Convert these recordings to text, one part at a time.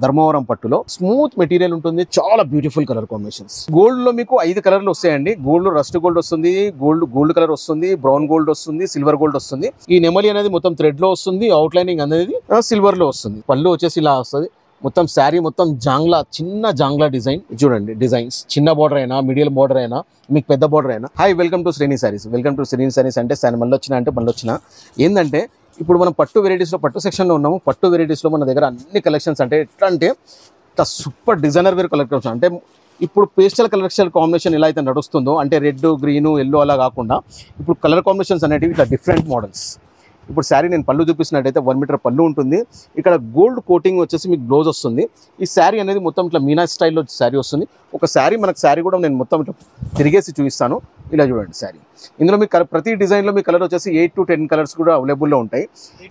ధర్మవరం పట్టులో smooth material ఉంటుంది, చాలా బ్యూటిఫుల్ కలర్ కాంబినేషన్స్. గోల్డ్ లో మీకు 5 కలర్లు వస్తాయండి. గోల్డ్ రస్ట్ గోల్డ్ వస్తుంది, గోల్డ్ కలర్ వస్తుంది, బ్రౌన్ గోల్డ్ వస్తుంది, సిల్వర్ గోల్డ్ వస్తుంది. ఈ నెమలి అనేది మొత్తం థ్రెడ్ లో వస్తుంది, అవుట్ లైనింగ్ అనేది సిల్వర్ లో వస్తుంది. పళ్ళు వచ్చేసి ఇలా వస్తుంది. మొత్తం శారీ మొత్తం జాంగ్లా, చిన్న జాంగ్లా డిజైన్ చూడండి. డిజైన్స్ చిన్న బార్డర్ అయినా, మీడియం బార్డర్ అయినా, మీకు పెద్ద బార్డర్ అయినా. హాయ్, వెల్కమ్ టు శ్రేణి సారీస్. వెల్కమ్ టు శ్రేణి సారీస్. అంటే మళ్ళీ వచ్చిన ఏంటంటే ఇప్పుడు మనం పట్టు వెరైటీస్లో, పట్టు సెక్షన్లో ఉన్నాము. పట్టు వెరైటీస్లో మన దగ్గర అన్ని కలెక్షన్స్ అంటే ఎట్లా అంటే సూపర్ డిజైనర్ వేర్ కలెక్షన్. అంటే ఇప్పుడు పేస్టల్ కలెక్షన్ కాంబినేషన్ ఎలా అయితే నడుస్తుందో, అంటే రెడ్, గ్రీను, ఎల్లో అలా కాకుండా ఇప్పుడు కలర్ కాంబినేషన్స్ అనేటివి ఇట్లా డిఫరెంట్ మోడల్స్. ఇప్పుడు శారీ నేను పళ్ళు చూపిస్తున్నట్టయితే 1 మీటర్ పళ్ళు ఉంటుంది. ఇక్కడ గోల్డ్ కోటింగ్ వచ్చేసి మీకు బ్లౌజ్ వస్తుంది. ఈ శారీ అనేది మొత్తం ఇట్లా మీనా స్టైల్లో శారీ వస్తుంది. ఒక శారీ శారీ కూడా నేను మొత్తం ఇట్లా తిరిగేసి చూపిస్తాను. ఇలా చూడండి శారీ. ఇందులో మీకు ప్రతి డిజైన్లో మీ కలర్ వచ్చేసి 8 to 10 కలర్స్ కూడా అవైలబుల్లో ఉంటాయి.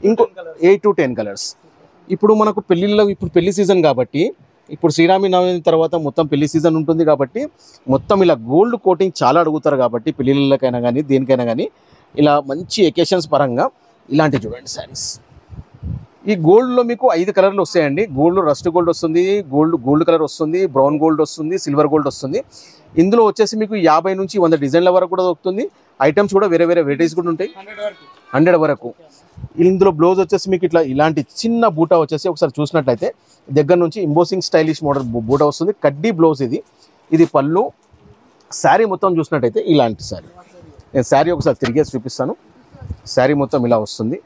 ఇంకో 8 to 10 కలర్స్. ఇప్పుడు మనకు పెళ్ళిళ్ళలో, ఇప్పుడు పెళ్లి సీజన్ కాబట్టి, ఇప్పుడు శ్రీరామనవమి తర్వాత మొత్తం పెళ్లి సీజన్ ఉంటుంది కాబట్టి మొత్తం ఇలా గోల్డ్ కోటింగ్ చాలా అడుగుతారు కాబట్టి పెళ్ళిళ్ళకైనా కానీ దేనికైనా కానీ ఇలా మంచి ఎకేషన్స్ పరంగా ఇలాంటి చూడండి శారీస్. ఈ గోల్డ్లో మీకు 5 కలర్లు వస్తాయండి. గోల్డ్ రస్ట్ గోల్డ్ వస్తుంది, గోల్డ్ కలర్ వస్తుంది, బ్రౌన్ గోల్డ్ వస్తుంది, సిల్వర్ గోల్డ్ వస్తుంది. ఇందులో వచ్చేసి మీకు 50 నుంచి 100 డిజైన్ల వరకు కూడా దొరుకుతుంది. ఐటమ్స్ కూడా వేరే వెరైటీస్ కూడా ఉంటాయి, 100 వరకు. ఇందులో బ్లౌజ్ వచ్చేసి మీకు ఇలాంటి చిన్న బూటా వచ్చేసి ఒకసారి చూసినట్లయితే దగ్గర నుంచి ఇంబోసింగ్ స్టైలిష్ మోడల్ బూటా వస్తుంది. కడ్డీ బ్లౌజ్ ఇది పళ్ళు. శారీ మొత్తం చూసినట్టయితే ఇలాంటి శారీ. నేను శారీ ఒకసారి తిరిగేసి చూపిస్తాను. శారీ మొత్తం ఇలా వస్తుంది.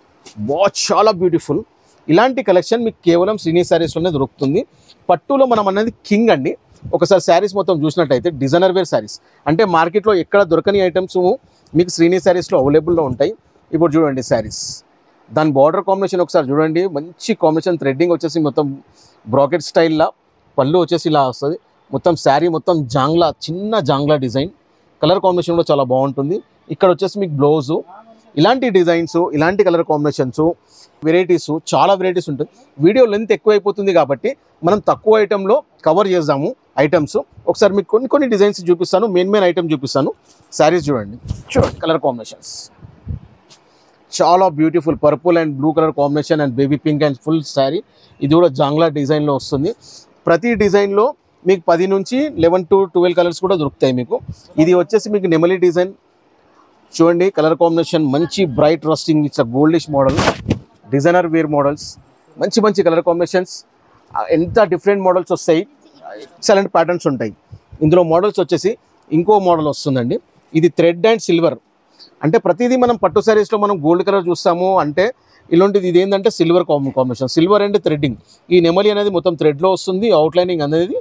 చాలా బ్యూటిఫుల్. ఇలాంటి కలెక్షన్ మీకు కేవలం శ్రీని శారీస్లోనే దొరుకుతుంది. పట్టులో మనం అనేది కింగ్ అండి. ఒకసారి శారీస్ మొత్తం చూసినట్టయితే డిజైనర్ వేర్ శారీస్ అంటే మార్కెట్లో ఎక్కడ దొరకని ఐటమ్స్ మీకు శ్రీని శారీస్లో అవైలబుల్లో ఉంటాయి. ఇప్పుడు చూడండి శారీస్, దాని బార్డర్ కాంబినేషన్ ఒకసారి చూడండి. మంచి కాంబినేషన్, థ్రెడ్డింగ్ వచ్చేసి మొత్తం బ్రాకెట్ స్టైల్లా. పళ్ళు వచ్చేసి ఇలా వస్తుంది. మొత్తం శారీ మొత్తం జాంగ్లా, చిన్న జాంగ్లా డిజైన్. కలర్ కాంబినేషన్ కూడా చాలా బాగుంటుంది. ఇక్కడ వచ్చేసి మీకు బ్లౌజు. ఇలాంటి డిజైన్స్, ఇలాంటి కలర్ కాంబినేషన్స్, వెరైటీస్, చాలా వెరైటీస్ ఉంటాయి. వీడియో లెంత్ ఎక్కువైపోతుంది కాబట్టి మనం తక్కువ ఐటెంలో కవర్ చేద్దాము ఐటమ్స్. ఒకసారి మీకు కొన్ని డిజైన్స్ చూపిస్తాను, మెయిన్ ఐటమ్ చూపిస్తాను. శారీస్ చూడండి కలర్ కాంబినేషన్స్ చాలా beautiful. Purple and blue colour combination and baby pink and full sari. ఇది కూడా జాంగ్లా డిజైన్లో వస్తుంది. ప్రతి డిజైన్లో మీకు 10 నుంచి 11 to 12 కలర్స్ కూడా దొరుకుతాయి మీకు. ఇది వచ్చేసి మీకు నెమలి డిజైన్ చూడండి. కలర్ కాంబినేషన్ మంచి bright rusting, it's goldish model, designer wear models, మంచి కలర్ కాంబినేషన్స్. ఎంత డిఫరెంట్ మోడల్స్ వస్తాయి, ఎక్సలెంట్ ప్యాటర్న్స్ ఉంటాయి. ఇందులో మోడల్స్ వచ్చేసి ఇంకో మోడల్ వస్తుందండి. ఇది థ్రెడ్ అండ్ సిల్వర్. అంటే ప్రతిదీ మనం పట్టు శారీస్లో మనం గోల్డ్ కలర్ చూస్తాము అంటే ఇలాంటిది ఇది ఏంటంటే silver combination, silver and threading. ఈ నెమలి అనేది మొత్తం థ్రెడ్లో వస్తుంది, అవుట్ లైనింగ్ అనేది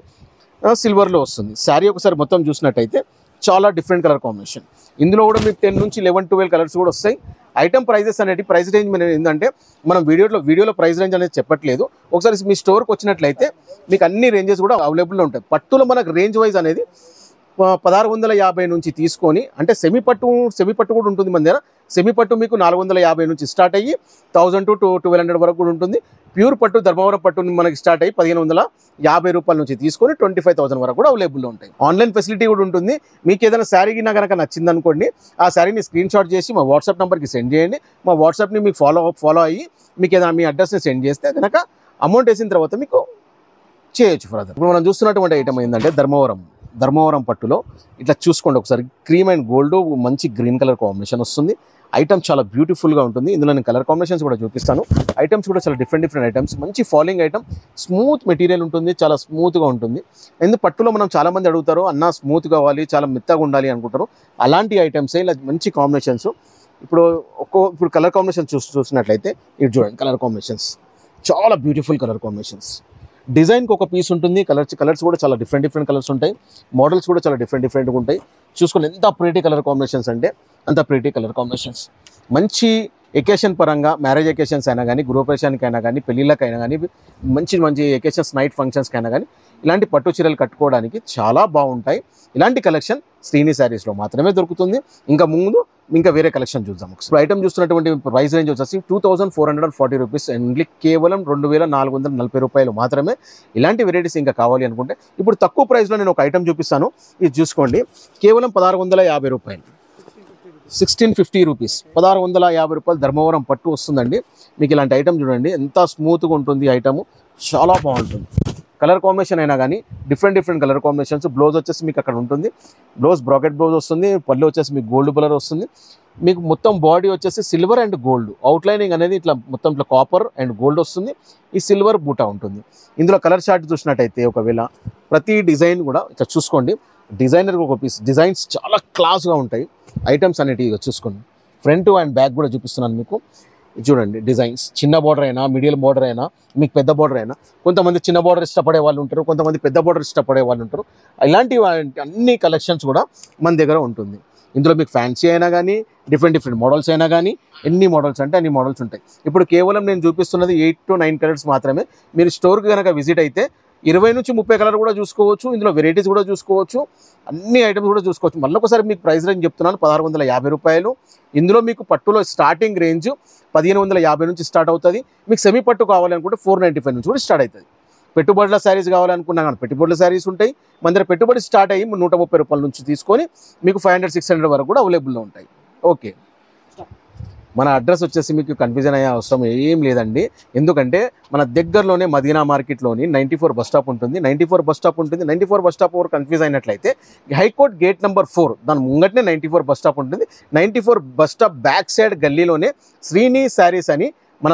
సిల్వర్లో వస్తుంది. శారీ ఒకసారి మొత్తం చూసినట్టయితే చాలా డిఫరెంట్ కలర్ కాంబినేషన్. ఇందులో కూడా మీకు 10 నుంచి 11 to 12 కలర్స్ కూడా వస్తాయి. ఐటమ్ ప్రైజెస్ అనేది ప్రైస్ రేంజ్ మనం ఏంటంటే మనం వీడియోలో ప్రైస్ రేంజ్ అనేది చెప్పట్లేదు. ఒకసారి మీ స్టోర్కి వచ్చినట్లయితే మీకు అన్ని రేంజెస్ కూడా అవైలబుల్లో ఉంటాయి. పట్టులో మనకు రేంజ్ వైజ్ అనేది 1650 నుంచి తీసుకొని, అంటే సెమీ పట్టు కూడా ఉంటుంది మన దగ్గర. సెమీ పట్టు మీకు 450 నుంచి స్టార్ట్ అయ్యి 1000 to 1200 వరకు కూడా ఉంటుంది. ప్యూర్ పట్టు ధర్మవరం పట్టు మనకి స్టార్ట్ అయ్యి 1550 రూపాయల నుంచి తీసుకొని 25,000 వరకు కూడా అవైలబుల్లో ఉంటాయి. ఆన్లైన్ ఫెసిలిటీ కూడా ఉంటుంది. మీకు ఏదైనా శారీ కనుక నచ్చింది అనుకోండి, ఆ శారీని స్క్రీన్ షాట్ చేసి మా వాట్సాప్ నెంబర్కి సెండ్ చేయండి. మా వాట్సాప్ని మీకు ఫాలో అయ్యి మీకు ఏదైనా మీ అడ్రస్ని సెండ్ చేస్తే కనుక అమౌంట్ వేసిన తర్వాత మీకు చేయొచ్చు ఫర్దర్. ఇప్పుడు మనం చూస్తున్నటువంటి ఐటమ్ ఏంటంటే ధర్మవరం పట్టులో ఇట్లా చూసుకోండి ఒకసారి. క్రీమ్ అండ్ గోల్డ్ మంచి గ్రీన్ కలర్ కాంబినేషన్ వస్తుంది. ఐటమ్ చాలా బ్యూటిఫుల్గా ఉంటుంది. ఇందులో నేను కలర్ కాంబినేషన్స్ కూడా చూపిస్తాను. ఐటమ్స్ కూడా చాలా డిఫరెంట్ ఐటమ్స్. మంచి ఫాలింగ్ ఐటమ్, స్మూత్ మెటీరియల్ ఉంటుంది, చాలా స్మూత్గా ఉంటుంది. ఎందుకు పట్టులో మనం చాలామంది అడుగుతారు, అన్న స్మూత్ కావాలి, చాలా మెత్తగా ఉండాలి అనుకుంటారు. అలాంటి ఐటమ్సే ఇలా మంచి కాంబినేషన్స్. ఇప్పుడు కలర్ కాంబినేషన్ చూసినట్లయితే ఇది చూడండి. కలర్ కాంబినేషన్స్ చాలా బ్యూటిఫుల్ కలర్ కాంబినేషన్స్. డిజైన్కి ఒక పీస్ ఉంటుంది. కలర్స్ కూడా చాలా డిఫరెంట్ కలర్స్ ఉంటాయి. మోడల్స్ కూడా చాలా డిఫరెంట్గా ఉంటాయి. చూసుకొని ఎంత ప్రిటీ కలర్ కాంబినేషన్స్ అంటే అంత ప్రిటీ కలర్ కాంబినేషన్స్. మంచి ఎకేషన్ పరంగా, మ్యారేజ్ ఎకేషన్స్ అయినా కానీ, గృహప్రవేశానికి అయినా కానీ, పెళ్ళిళ్ళకైనా కానీ, మంచి ఎకేషన్స్, నైట్ ఫంక్షన్స్కి అయినా కానీ ఇలాంటి పట్టు చీరలు కట్టుకోవడానికి చాలా బాగుంటాయి. ఇలాంటి కలెక్షన్ శ్రీని శారీస్లో మాత్రమే దొరుకుతుంది. ఇంకా వేరే కలెక్షన్ చూద్దాం. ఇప్పుడు ఐటమ్ చూస్తున్నటువంటి ప్రైస్ రేంజ్ వచ్చేసి 2440 రూపీస్ ఓన్లీ, కేవలం 2440 రూపాయలు మాత్రమే. ఇలాంటి వెరైటీస్ ఇంకా కావాలి అనుకుంటే ఇప్పుడు తక్కువ ప్రైస్లో నేను ఒక ఐటమ్ చూపిస్తాను. ఇది చూసుకోండి, కేవలం 1650 రూపాయలు, 1650 రూపీస్, 1650 రూపాయలు ధర్మవరం పట్టు వస్తుందండి. మీకు ఇలాంటి ఐటమ్ చూడండి ఎంత స్మూత్గా ఉంటుంది ఐటమ్, చాలా బాగుంటుంది. కలర్ కాంబినేషన్ అయినా కానీ డిఫరెంట్ కలర్ కాంబినేషన్స్. బ్లౌజ్ వచ్చేసి మీకు అక్కడ ఉంటుంది, బ్లౌజ్ బ్రాకెట్ బ్లౌజ్ వస్తుంది. పళ్ళు వచ్చేసి మీకు గోల్డ్ కలర్ వస్తుంది. మీకు మొత్తం బాడీ వచ్చేసి సిల్వర్ అండ్ గోల్డ్, అవుట్లైనింగ్ అనేది ఇట్లా మొత్తం ఇట్లా కాపర్ అండ్ గోల్డ్ వస్తుంది. ఈ సిల్వర్ బూటా ఉంటుంది. ఇందులో కలర్ చార్ట్ చూసినట్టయితే ఒకవేళ ప్రతి డిజైన్ కూడా ఇట్లా చూసుకోండి, డిజైనర్ ఒక పీస్, డిజైన్స్ చాలా క్లాస్గా ఉంటాయి ఐటమ్స్ అనేటివి. చూసుకోండి, ఫ్రంట్ అండ్ బ్యాక్ కూడా చూపిస్తున్నాను మీకు. చూడండి డిజైన్స్, చిన్న బార్డర్ అయినా, మీడియం బార్డర్ అయినా, మీకు పెద్ద బార్డర్ అయినా. కొంతమంది చిన్న బార్డర్ ఇష్టపడే వాళ్ళు ఉంటారు, కొంతమంది పెద్ద బార్డర్ ఇష్టపడే వాళ్ళు ఉంటారు. ఇలాంటి అన్ని కలెక్షన్స్ కూడా మన దగ్గర ఉంటుంది. ఇందులో మీకు ఫ్యాన్సీ అయినా కానీ, డిఫరెంట్ మోడల్స్ అయినా కానీ, ఎన్ని మోడల్స్ అంటే అన్ని మోడల్స్ ఉంటాయి. ఇప్పుడు కేవలం నేను చూపిస్తున్నది 8 to 9 కలర్స్ మాత్రమే. మీరు స్టోర్కి కనుక విజిట్ అయితే 20 నుంచి 30 కలర్ కూడా చూసుకోవచ్చు. ఇందులో వెరైటీస్ కూడా చూసుకోవచ్చు, అన్ని ఐటమ్స్ కూడా చూసుకోవచ్చు. మళ్ళీ ఒకసారి మీకు ప్రైస్ రేంజ్ చెప్తున్నాను, 1650 రూపాయలు. ఇందులో మీకు పట్టులో స్టార్టింగ్ రేంజ్ 1550 నుంచి స్టార్ట్ అవుతుంది. మీకు సెమీ పట్టు కావాలనుకుంటే 495 నుంచి కూడా స్టార్ట్ అవుతుంది. పెట్టుబడుల శారీస్ కావాలనుకున్నా కానీ పెట్టుబడుల శారీస్ ఉంటాయి. మన దగ్గర పెట్టుబడి స్టార్ట్ అయ్యి 130 రూపాయల నుంచి తీసుకొని మీకు 500-600 వరకు కూడా అవైలబుల్లో ఉంటాయి. ఓకే, మన అడ్రస్ వచ్చేసి మీకు కన్ఫ్యూజన్ అయ్యే అవసరం ఏం లేదండి. ఎందుకంటే మన దగ్గరలోనే మదీనా మార్కెట్లోని 94 బస్ స్టాప్ ఉంటుంది. 94 బస్ స్టాప్ ఉంటుంది. 94 బస్ స్టాప్ ఓవర్ కన్ఫ్యూజ్ అయినట్లయితే హైకోర్ట్ గేట్ నెంబర్ 4 దాని ముంగటనే 94 బస్ స్టాప్ ఉంటుంది. 94 బస్ స్టాప్ బ్యాక్ సైడ్ గల్లీలోనే శ్రీని శారీస్ అని మన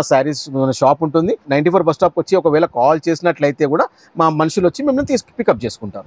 షాప్ ఉంటుంది. 94 బస్ స్టాప్ వచ్చి ఒకవేళ కాల్ చేసినట్లయితే కూడా మా మనుషులు వచ్చి మిమ్మల్ని పికప్ చేసుకుంటారు.